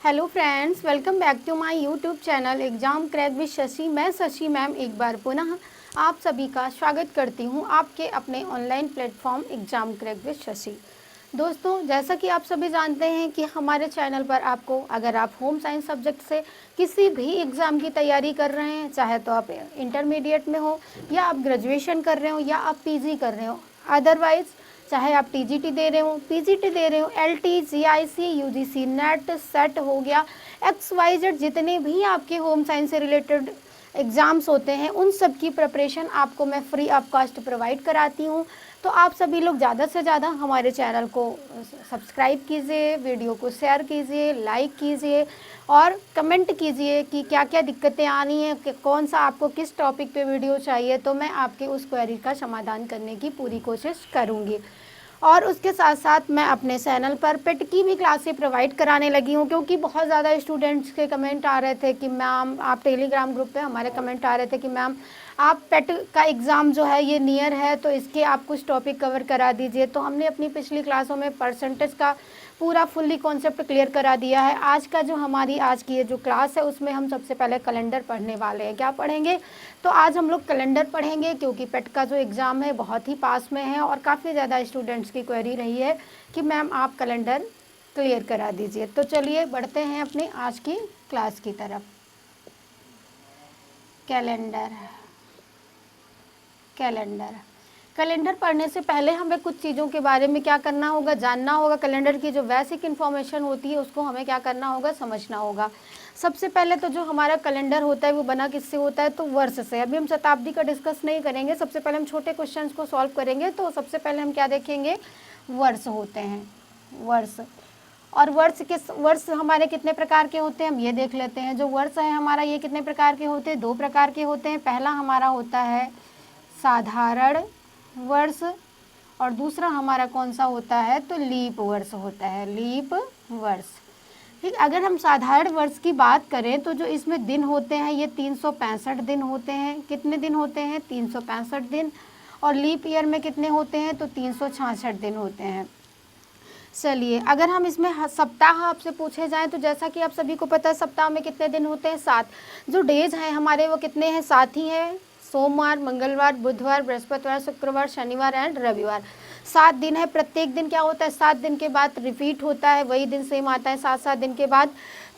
Hello friends, welcome back to my YouTube channel exam crack with Shashi. मैं Shashi ma'am एक बार पुनः आप सभी का स्वागत करती हूं आपके अपने online platform exam crack with Shashi. दोस्तों, जैसा कि आप सभी जानते हैं कि हमारे चैनल पर आपको अगर आप होम साइंस सब्जेक्ट से किसी भी एग्ज़ाम की तैयारी कर रहे हैं, चाहे तो आप इंटरमीडिएट में हो या आप ग्रेजुएशन कर रहे हो या आप पीजी कर रहे हो, अदरवाइज़ चाहे आप टीजीटी दे रहे हो, पीजीटी दे रहे हो, LT, GIC, UGC, net, set हो गया, XYZ जितने भी आपके होम साइंस से रिलेटेड एग्ज़ाम्स होते हैं, उन सब की प्रिपरेशन आपको मैं फ्री ऑफ कॉस्ट प्रोवाइड कराती हूँ। तो आप सभी लोग ज़्यादा से ज़्यादा हमारे चैनल को सब्सक्राइब कीजिए, वीडियो को शेयर कीजिए, लाइक कीजिए और कमेंट कीजिए कि क्या क्या दिक्कतें आ रही हैं, कि कौन सा आपको किस टॉपिक पे वीडियो चाहिए, तो मैं आपके उस क्वेरी का समाधान करने की पूरी कोशिश करूँगी। और उसके साथ साथ मैं अपने चैनल पर पेट की भी क्लासें प्रोवाइड कराने लगी हूँ, क्योंकि बहुत ज़्यादा स्टूडेंट्स के कमेंट आ रहे थे कि मैम, आप टेलीग्राम ग्रुप पे हमारे कमेंट आ रहे थे कि मैम आप पेट का एग्ज़ाम जो है ये नियर है, तो इसके आप कुछ टॉपिक कवर करा दीजिए। तो हमने अपनी पिछली क्लासों में परसेंटेज का पूरा फुल्ली कॉन्सेप्ट क्लियर करा दिया है। आज का जो हमारी आज की ये जो क्लास है उसमें हम सबसे पहले कैलेंडर पढ़ने वाले हैं। क्या पढ़ेंगे? तो आज हम लोग कैलेंडर पढ़ेंगे, क्योंकि पेट का जो एग्ज़ाम है बहुत ही पास में है और काफ़ी ज़्यादा स्टूडेंट्स की क्वेरी रही है कि मैम आप कैलेंडर क्लियर करा दीजिए। तो चलिए बढ़ते हैं अपनी आज की क्लास की तरफ। कैलेंडर कैलेंडर कैलेंडर पढ़ने से पहले हमें कुछ चीज़ों के बारे में क्या करना होगा, जानना होगा। कैलेंडर की जो बेसिक इन्फॉर्मेशन होती है उसको हमें क्या करना होगा, समझना होगा। सबसे पहले तो जो हमारा कैलेंडर होता है वो बना किससे होता है, तो वर्ष से। अभी हम शताब्दी का डिस्कस नहीं करेंगे, सबसे पहले हम छोटे क्वेश्चंस को सॉल्व करेंगे। तो सबसे पहले हम क्या देखेंगे, वर्ष होते हैं, वर्ष। और वर्ष हमारे कितने प्रकार के होते हैं हम ये देख लेते हैं। जो वर्ष है हमारा ये कितने प्रकार के होते हैं, दो प्रकार के होते हैं। पहला हमारा होता है साधारण वर्ष और दूसरा हमारा कौन सा होता है, तो लीप वर्ष होता है, लीप वर्ष। ठीक, अगर हम साधारण वर्ष की बात करें तो जो इसमें दिन होते हैं ये 365 दिन होते हैं। कितने दिन होते हैं, 365 दिन। और लीप ईयर में कितने होते हैं, तो 366 दिन होते हैं। चलिए, अगर हम इसमें सप्ताह आपसे पूछे जाएं तो जैसा कि आप सभी को पता है सप्ताह में कितने दिन होते हैं, 7। जो डेज हैं हमारे वो कितने हैं, 7 ही हैं। सोमवार, मंगलवार, बुधवार, बृहस्पतिवार, शुक्रवार, शनिवार एंड रविवार। 7 दिन है। प्रत्येक दिन क्या होता है, 7 दिन के बाद रिपीट होता है, वही दिन सेम आता है 7-7 दिन के बाद।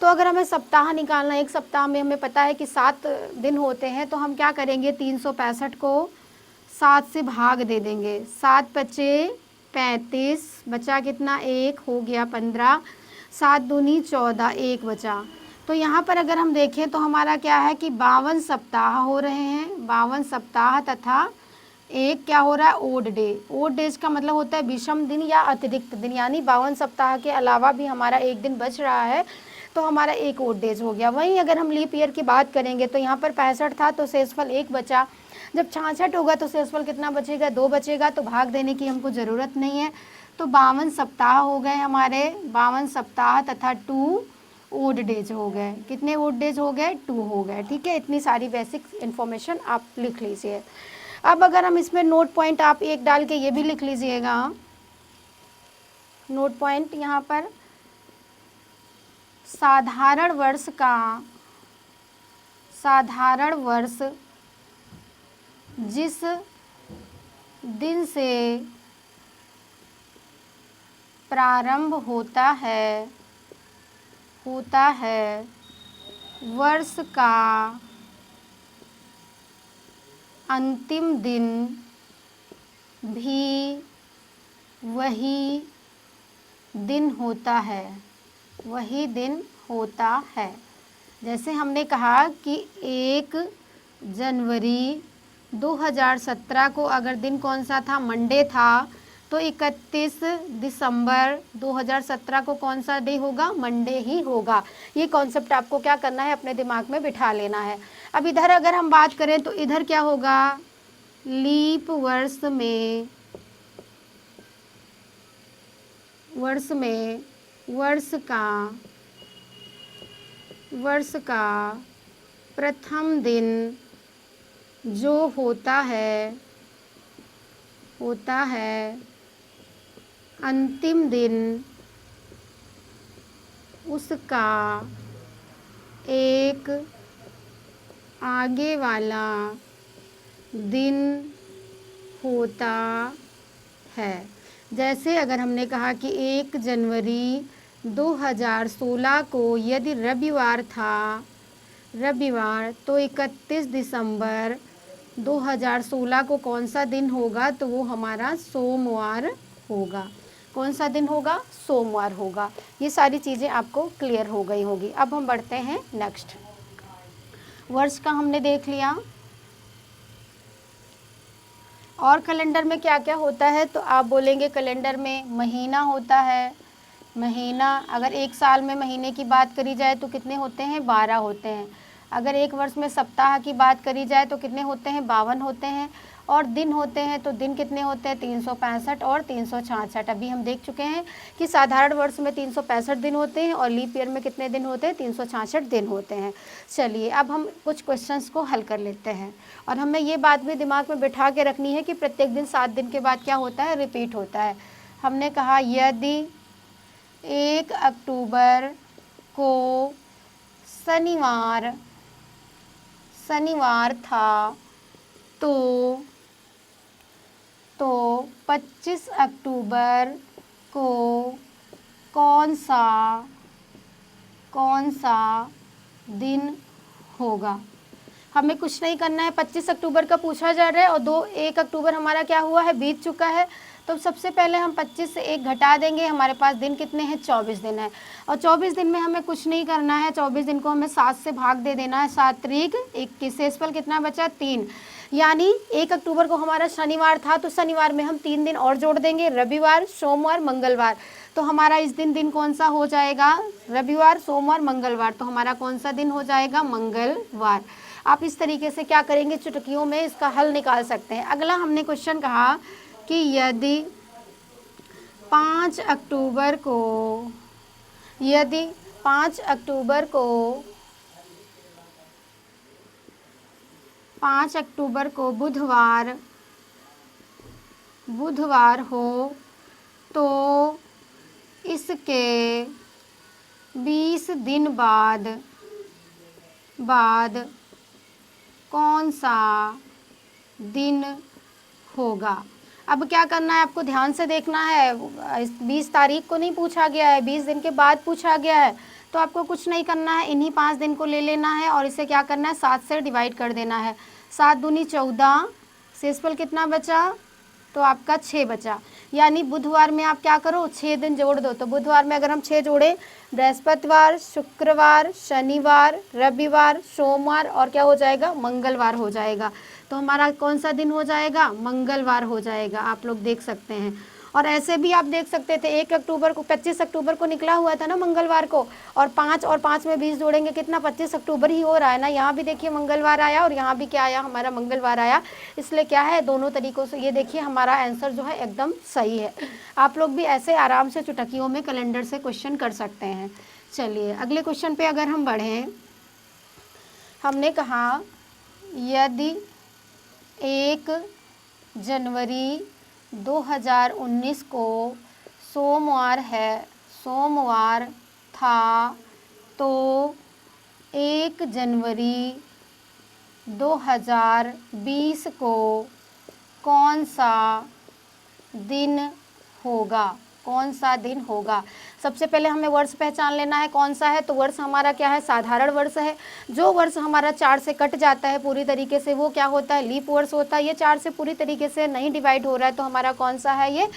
तो अगर हमें सप्ताह निकालना है, एक सप्ताह में हमें पता है कि 7 दिन होते हैं, तो हम क्या करेंगे, 365 को 7 से भाग दे देंगे। 7 बचे 35, बचा कितना, 1 हो गया 15, 7 दूनी 14, 1 बचा। तो यहाँ पर अगर हम देखें तो हमारा क्या है कि 52 सप्ताह हो रहे हैं, 52 सप्ताह तथा एक क्या हो रहा है, ओड डे। ओड डेज का मतलब होता है विषम दिन या अतिरिक्त दिन, यानी 52 सप्ताह के अलावा भी हमारा एक दिन बच रहा है, तो हमारा एक ओड डेज हो गया। वहीं अगर हम लीप ईयर की बात करेंगे तो यहाँ पर 65 था तो शेषफल 1 बचा। जब 66 होगा तो शेषफल कितना बचेगा, 2 बचेगा। तो भाग देने की हमको ज़रूरत नहीं है। तो 52 सप्ताह हो गए हमारे, 52 सप्ताह तथा 2 ओड डेज हो गए। कितने ओड डेज हो गए, 2 हो गए। ठीक है, इतनी सारी बेसिक इन्फॉर्मेशन आप लिख लीजिए। अब अगर हम इसमें नोट पॉइंट आप एक डाल के ये भी लिख लीजिएगा, नोट पॉइंट यहाँ पर, साधारण वर्ष जिस दिन से प्रारंभ होता है वर्ष का अंतिम दिन भी वही दिन होता है। जैसे हमने कहा कि 1 जनवरी 2017 को अगर दिन कौन सा था, मंडे था, तो 31 दिसंबर 2017 को कौन सा डे होगा, मंडे ही होगा। ये कॉन्सेप्ट आपको क्या करना है, अपने दिमाग में बिठा लेना है। अब इधर अगर हम बात करें तो इधर क्या होगा, लीप वर्ष में वर्ष का प्रथम दिन जो होता है अंतिम दिन उसका एक आगे वाला दिन होता है। जैसे अगर हमने कहा कि 1 जनवरी 2016 को यदि रविवार था, रविवार, तो 31 दिसंबर 2016 को कौन सा दिन होगा? तो वो हमारा सोमवार होगा। कौन सा दिन होगा? सोमवार होगा। ये सारी चीज़ें आपको क्लियर हो गई होगी। अब हम बढ़ते हैं नेक्स्ट। वर्ष का हमने देख लिया। और कैलेंडर में क्या क्या होता है? तो आप बोलेंगे कैलेंडर में महीना होता है। महीना, अगर एक साल में महीने की बात करी जाए तो कितने होते हैं? 12 होते हैं। अगर एक वर्ष में सप्ताह की बात करी जाए तो कितने होते हैं? 52 होते हैं। और दिन होते हैं तो दिन कितने होते हैं? 365 और 366। अभी हम देख चुके हैं कि साधारण वर्ष में 365 दिन होते हैं और लीप ईयर में कितने दिन होते हैं? 366 दिन होते हैं। चलिए अब हम कुछ क्वेश्चंस को हल कर लेते हैं। और हमें ये बात भी दिमाग में बिठा के रखनी है कि प्रत्येक दिन 7 दिन के बाद क्या होता है? रिपीट होता है। हमने कहा यदि 1 अक्टूबर को शनिवार था तो 25 अक्टूबर को कौन सा दिन होगा? हमें कुछ नहीं करना है। 25 अक्टूबर का पूछा जा रहा है और 1 अक्टूबर हमारा क्या हुआ है? बीत चुका है। तो सबसे पहले हम 25 से 1 घटा देंगे। हमारे पास दिन कितने हैं? 24 दिन है। और 24 दिन में हमें कुछ नहीं करना है। 24 दिन को हमें 7 से भाग दे देना है। 7 त्रिक 21, शेषफल कितना बचा? 3। यानी 1 अक्टूबर को हमारा शनिवार था तो शनिवार में हम 3 दिन और जोड़ देंगे, रविवार, सोमवार, मंगलवार। तो हमारा इस दिन कौन सा हो जाएगा? रविवार, सोमवार, मंगलवार। तो हमारा कौन सा दिन हो जाएगा? मंगलवार। आप इस तरीके से क्या करेंगे? चुटकियों में इसका हल निकाल सकते हैं। अगला हमने क्वेश्चन कहा कि यदि 5 अक्टूबर को बुधवार हो तो इसके 20 दिन बाद कौन सा दिन होगा? अब क्या करना है? आपको ध्यान से देखना है। 20 तारीख को नहीं पूछा गया है, 20 दिन के बाद पूछा गया है। तो आपको कुछ नहीं करना है, इन्हीं 5 दिन को ले लेना है और इसे क्या करना है? 7 से डिवाइड कर देना है। 7 दूनी 14, शेषफल कितना बचा? तो आपका 6 बचा। यानी बुधवार में आप क्या करो? 6 दिन जोड़ दो। तो बुधवार में अगर हम 6 जोड़ें, बृहस्पतिवार, शुक्रवार, शनिवार, रविवार, सोमवार और क्या हो जाएगा? मंगलवार हो जाएगा। तो हमारा कौन सा दिन हो जाएगा? मंगलवार हो जाएगा। आप लोग देख सकते हैं। और ऐसे भी आप देख सकते थे 1 अक्टूबर को, 25 अक्टूबर को निकला हुआ था ना मंगलवार को, और 5 में 20 जोड़ेंगे कितना? 25 अक्टूबर ही हो रहा है ना। यहाँ भी देखिए मंगलवार आया और यहाँ भी क्या आया? हमारा मंगलवार आया। इसलिए क्या है, दोनों तरीक़ों से ये देखिए हमारा आंसर जो है एकदम सही है। आप लोग भी ऐसे आराम से चुटकियों में कैलेंडर से क्वेश्चन कर सकते हैं। चलिए अगले क्वेश्चन पे अगर हम बढ़ें, हमने कहा यदि 1 जनवरी 2019 को सोमवार था तो 1 जनवरी 2020 को कौन सा दिन होगा? कौन सा दिन होगा? सबसे पहले हमें वर्ष पहचान लेना है कौन सा है। तो वर्ष हमारा क्या है? साधारण वर्ष है। जो वर्ष हमारा 4 से कट जाता है पूरी तरीके से वो क्या होता है? लीप वर्ष होता है। ये 4 से पूरी तरीके से नहीं डिवाइड हो रहा है तो हमारा कौन सा है? ये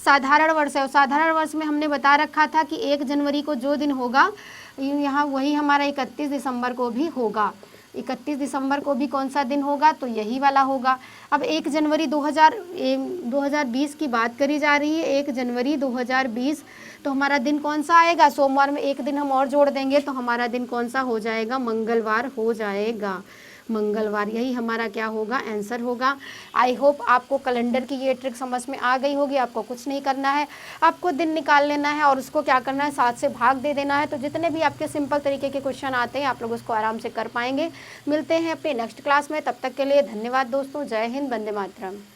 साधारण वर्ष है। और साधारण वर्ष में हमने बता रखा था कि 1 जनवरी को जो दिन होगा यहाँ वही हमारा 31 दिसंबर को भी होगा। 31 दिसंबर को भी कौन सा दिन होगा? तो यही वाला होगा। अब 1 जनवरी 2020 की बात करी जा रही है। 1 जनवरी 2020 तो हमारा दिन कौन सा आएगा? सोमवार में 1 दिन हम और जोड़ देंगे तो हमारा दिन कौन सा हो जाएगा? मंगलवार हो जाएगा। मंगलवार, यही हमारा क्या होगा? आंसर होगा। आई होप आपको कैलेंडर की ये ट्रिक समझ में आ गई होगी। आपको कुछ नहीं करना है, आपको दिन निकाल लेना है और उसको क्या करना है? 7 से भाग दे देना है। तो जितने भी आपके सिंपल तरीके के क्वेश्चन आते हैं आप लोग उसको आराम से कर पाएंगे। मिलते हैं अपने नेक्स्ट क्लास में, तब तक के लिए धन्यवाद दोस्तों। जय हिंद, वंदे मातरम।